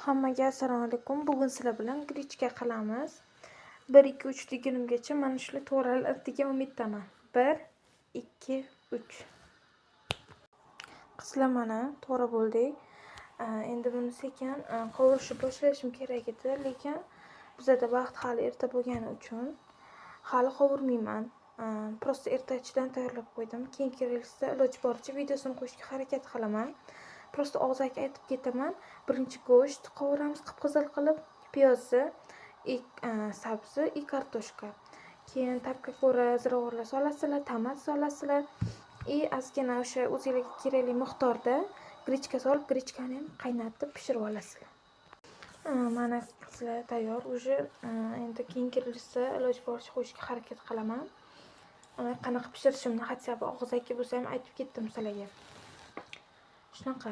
Hammaga assalomu alaykum. Bugun sizlar bilan grichka qilamiz. 1 2 3 degunimgacha mana shu to'g'rilar degan umiddaman. 1 2 3. Qizlar mana to'g'ri bo'ldik. Endi buni sekin qovurishni boshlashim kerak edi, lekin bizda vaqt hali erta bo'lgani uchun hali qovurmayman. Prosta ertachidan tayyorlab qo'ydim. Keyingi reelsda iloji boricha videosini qo'yishga harakat qilaman. Prosta og'zaki aytib ketaman. Birinchi go'sht qovuramiz qip-qizil qilib, piyozni, sabzi, kartoshka. Keyin tabga ko'ra ziravorlar solasizlar, tomat solasizlar. Ozgina o'sha o'zingizga kerakli miqdorda grichka solib, grichkani ham qaynatib pishirib olasizlar. Mana qizlar tayyor. Uje endi keyingi reelsda iloji boricha qo'yishga harakat qilaman. Qanaqa pishirishimni hatto og'zaki bo'lsa ham aytib ketdim sizlarga. Shunaqa.